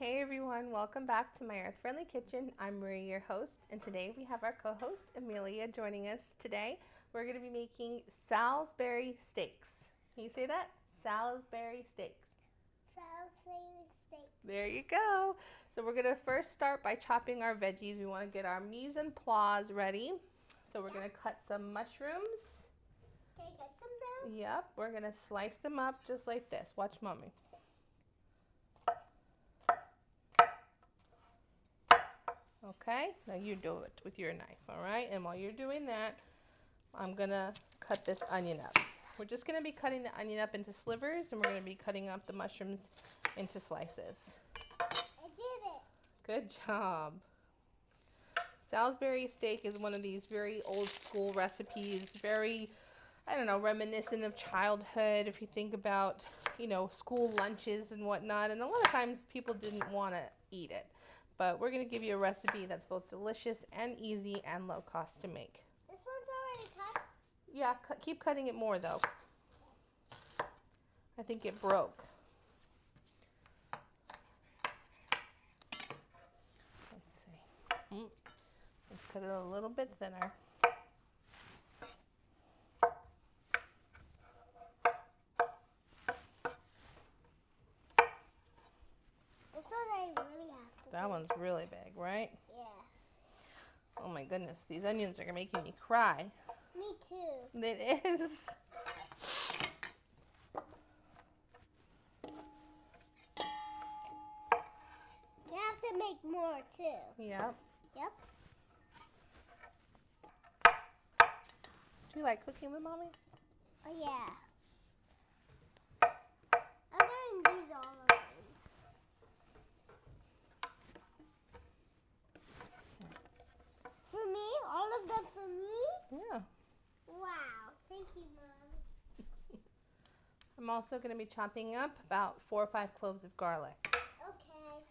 Hey everyone, welcome back to my Earth Friendly Kitchen. I'm Marie, your host, and today we have our co-host Amelia joining us today. We're going to be making Salisbury steaks. Can you say that? Salisbury steaks. Salisbury steaks. There you go. So we're going to first start by chopping our veggies. We want to get our mise en place ready. So we're going to cut some mushrooms. Can I get some now? Yep, we're going to slice them up just like this. Watch mommy. Okay, now you do it with your knife, all right? And while you're doing that, I'm gonna cut this onion up. We're just gonna be cutting the onion up into slivers, and we're gonna be cutting up the mushrooms into slices. I did it. Good job. Salisbury steak is one of these very old school recipes, very, I don't know, reminiscent of childhood. If you think about, school lunches and whatnot, and a lot of times people didn't want to eat it. But we're going to give you a recipe that's both delicious and easy and low cost to make. This one's already cut? Yeah, keep cutting it more though. I think it broke. Let's see. Let's cut it a little bit thinner. That one's really big, right? Yeah. Oh my goodness, these onions are making me cry. Me too. It is. You have to make more too. Yep. Yep. Do you like cooking with mommy? Oh yeah. I'm doing these all of them. For me? All of them for me? Yeah. Wow. Thank you, Mom. I'm also going to be chopping up about 4 or 5 cloves of garlic. Okay.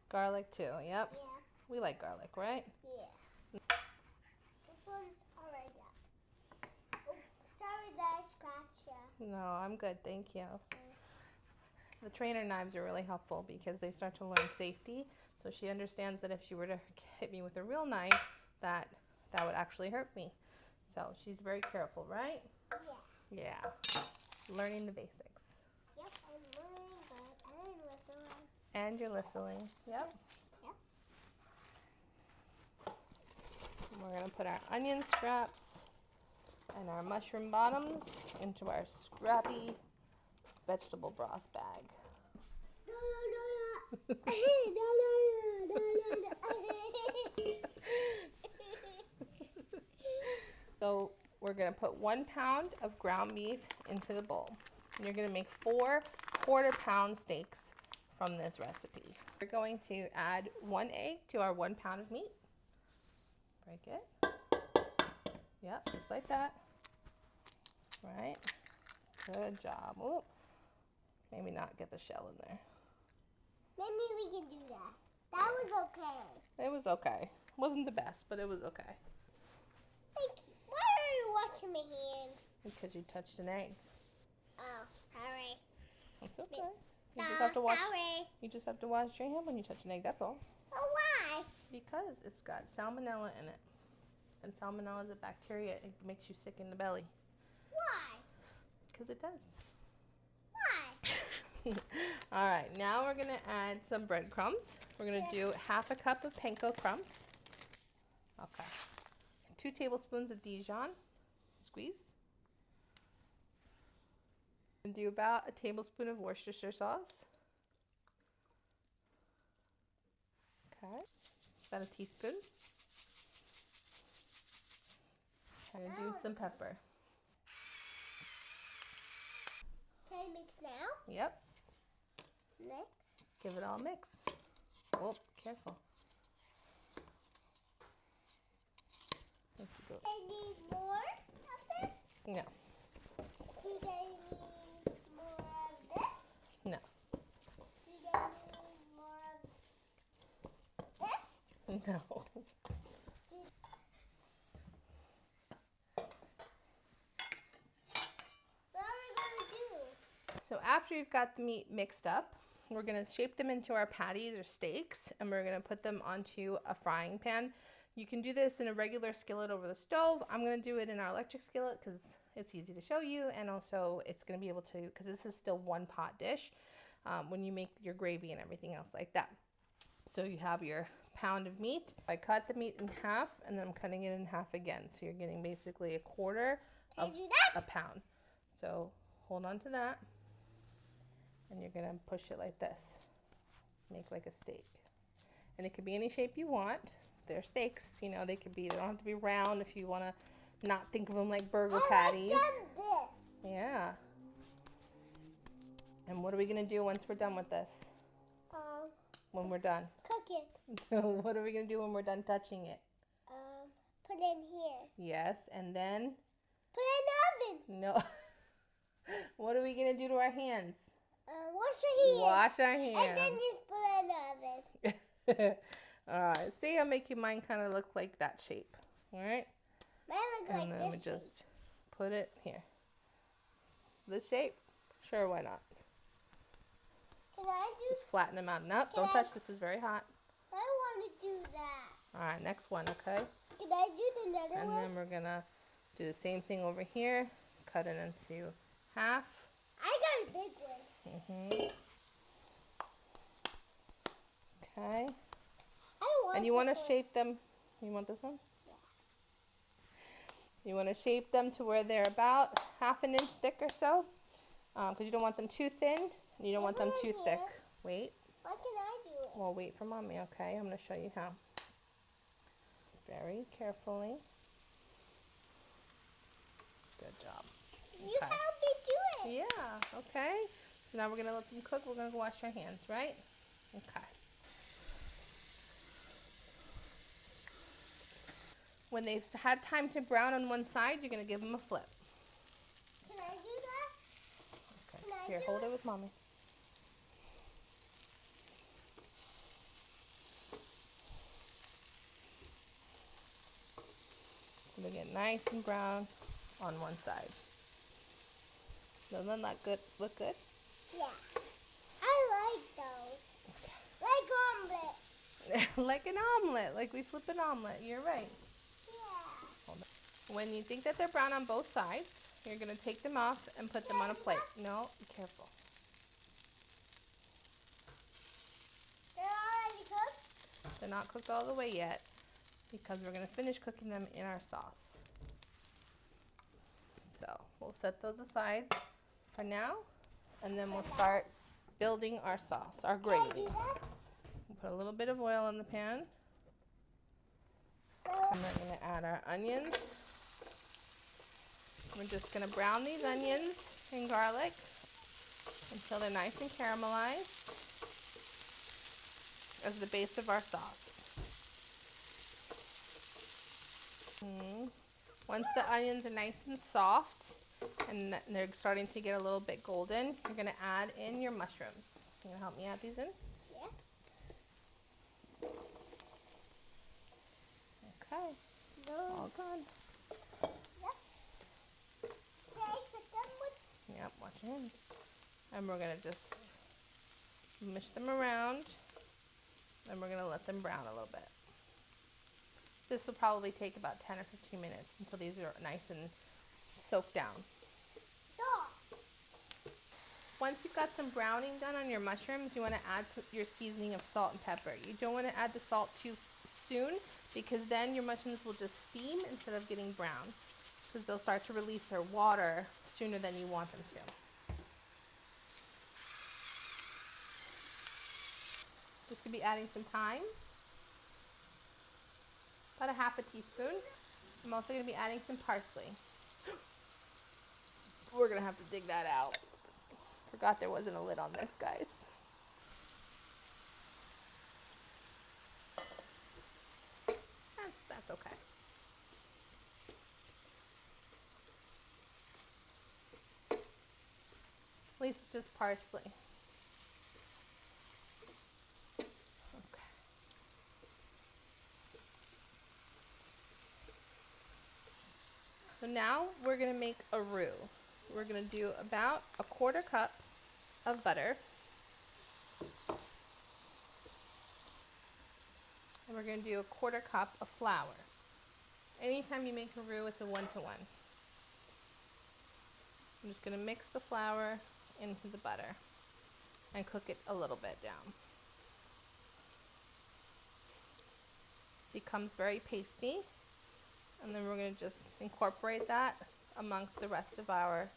Garlic too, yep. Yeah. We like garlic, right? Yeah. This one's already done. Oh, sorry that I scratched you. No, I'm good, thank you. The trainer knives are really helpful because they start to learn safety. So she understands that if she were to hit me with a real knife, that would actually hurt me. So she's very careful, right? Yeah. Yeah. Learning the basics. Yep, I'm learning, but I'm listening. And you're listening. Yep. Yep. We're going to put our onion scraps and our mushroom bottoms into our scrappy vegetable broth bag. So we're going to put 1 pound of ground beef into the bowl. And you're going to make 4 quarter-pound steaks from this recipe. We're going to add 1 egg to our 1 pound of meat. Break it. Yep, just like that. Right. Good job. Oop. Maybe not get the shell in there. Maybe we can do that. That was okay. It was okay. Wasn't the best, but it was okay. Thank you. Why are you washing my hands? Because you touched an egg. Oh, sorry. It's okay. You just have to wash. Sorry. You just have to wash your hand when you touch an egg. That's all. Oh, why? Because it's got salmonella in it, and salmonella is a bacteria. It makes you sick in the belly. Why? Because it does. Why? All right. Now we're gonna add some breadcrumbs. We're gonna do half a cup of panko crumbs. Okay. 2 tablespoons of Dijon. Squeeze. And do about a tablespoon of Worcestershire sauce. Okay. Is that a teaspoon? I'm gonna do some pepper. Can I mix now? Yep. Mix. Give it all a mix. Oh, careful. I need more of this? No. Do they need more of this? No. Do they need more of this? No. What are we going to do? So after you've got the meat mixed up, we're gonna shape them into our patties or steaks, and we're gonna put them onto a frying pan. You can do this in a regular skillet over the stove. I'm gonna do it in our electric skillet because it's easy to show you, and also it's gonna be able to, because this is still one pot dish when you make your gravy and everything else like that. So you have your pound of meat. I cut the meat in half, and then I'm cutting it in half again. So you're getting basically a quarter of a pound. So hold on to that, and you're gonna push it like this. Make like a steak. And it could be any shape you want. They're steaks, you know, they don't have to be round if you wanna not think of them like burger patties. Like this. Yeah. And what are we gonna do once we're done with this? When we're done? Cook it. What are we gonna do when we're done touching it? Put it in here. Yes, and then? Put it in the oven. No. What are we gonna do to our hands? Wash your hands. Wash our hands. And then just put it in the oven. Alright, see, I'll make mine kind of look like that shape. Alright? Mine look And like then we this just put it here. This shape? Sure, why not? Can I do? Just flatten them out. Nope, don't touch. This is very hot. I want to do that. Alright, next one, okay? Can I do the other And one? then we're gonna do the same thing over here. Cut it into half. I got a big one. Okay. I want. And you want to this one. shape them. You want this one? Yeah. You want to shape them to where they're about half an inch thick or so, because you don't want them too thin. And you don't want them too thick. Wait. Why can I do it? Well, wait for mommy. Okay, I'm going to show you how. Very carefully. Good job. You help me do it. Yeah. Okay. So now we're gonna let them cook. We're gonna go wash our hands, right? Okay. When they've had time to brown on one side, you're gonna give them a flip. Can I do that? Okay. Can I Here, do hold it? it with mommy. So they get nice and brown on one side. Doesn't that look good? Yeah. I like those. Okay. Like omelet. Like an omelet, like we flip an omelet. You're right. Yeah. When you think that they're brown on both sides, you're going to take them off and put them on a plate. No, be careful. They're already cooked? They're not cooked all the way yet because we're going to finish cooking them in our sauce. So we'll set those aside for now, and then we'll start building our sauce, our Can I gravy. do that? We'll put a little bit of oil in the pan, So, and we're going to add our onions. We're just going to brown these onions and garlic until they're nice and caramelized as the base of our sauce. Once the onions are nice and soft and they're starting to get a little bit golden, you're going to add in your mushrooms. You going to help me add these in? yeah. Okay, all good. Yep. Can I put them with? Yep, watch your hands. And we're going to just mush them around, and we're going to let them brown a little bit. This will probably take about 10 or 15 minutes until these are nice and soaked down. Stop. Once you've got some browning done on your mushrooms, you want to add your seasoning of salt and pepper. You don't want to add the salt too soon because then your mushrooms will just steam instead of getting brown, because they'll start to release their water sooner than you want them to. Just going to be adding some thyme. About a half a teaspoon. I'm also going to be adding some parsley. We're going to have to dig that out. Forgot there wasn't a lid on this, guys. That's okay. At least it's just parsley. So now we're going to make a roux. We're going to do about a quarter cup of butter. And we're going to do a 1/4 cup of flour. Anytime you make a roux, it's a 1-to-1. I'm just going to mix the flour into the butter and cook it a little bit down. Becomes very pasty, and then we're going to just incorporate that amongst the rest of our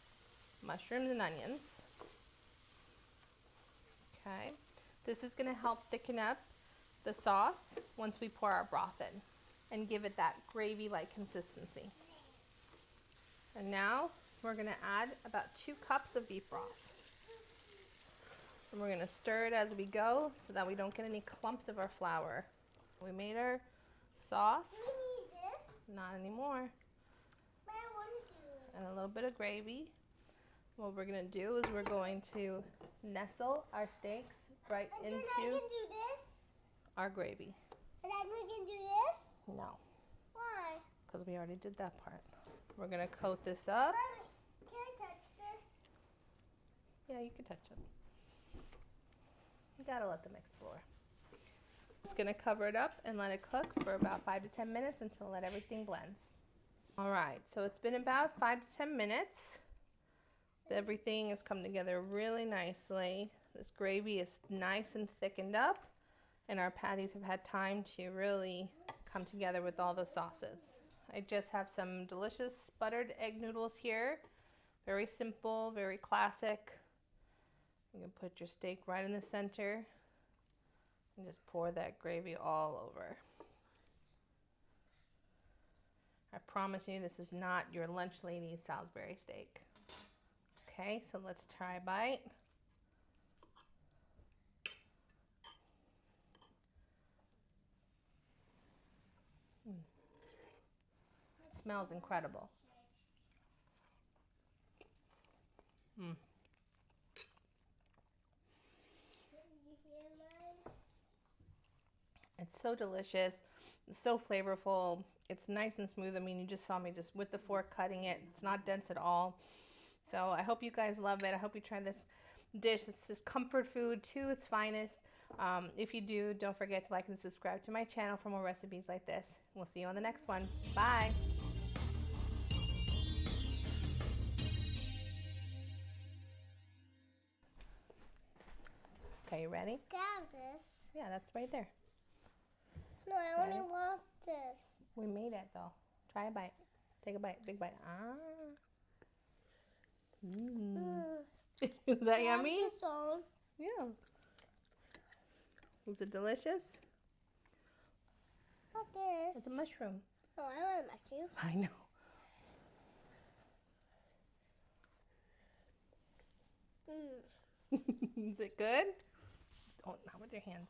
mushrooms and onions. Okay, this is going to help thicken up the sauce once we pour our broth in and give it that gravy-like consistency. And now we're going to add about 2 cups of beef broth. And we're going to stir it as we go so that we don't get any clumps of our flour. We made our sauce. Do we need this? Not anymore. But I want to do it. And a little bit of gravy. What we're going to do is we're going to nestle our steaks right And then I into can do this? our gravy. And then we can do this? No, Why? because we already did that part. We're going to coat this up. Mommy, can I touch this? Yeah, you can touch it. You gotta let them explore. Just gonna cover it up and let it cook for about 5 to 10 minutes until let everything blends. All right, so it's been about 5 to 10 minutes. Everything has come together really nicely. This gravy is nice and thickened up, and our patties have had time to really come together with all the sauces. I just have some delicious buttered egg noodles here. Very simple, very classic. You can put your steak right in the center and just pour that gravy all over. I promise you this is not your lunch lady's Salisbury steak. Okay, so let's try a bite. It smells incredible. It's so delicious, it's so flavorful, it's nice and smooth. I mean, you just saw me just with the fork cutting it. It's not dense at all. So I hope you guys love it. I hope you try this dish. It's just comfort food to its finest. If you do, don't forget to like and subscribe to my channel for more recipes like this. We'll see you on the next one. Bye. Okay, you ready? Grab this. Yeah, that's right there. No, I only Right. want this. We made it though. Try a bite. Take a bite. Big bite. Ah. Is that yummy? This on. Yeah. Is it delicious? What's this? It's a mushroom. Oh, I want a mushroom. I know. Is it good? Oh, not with your hands.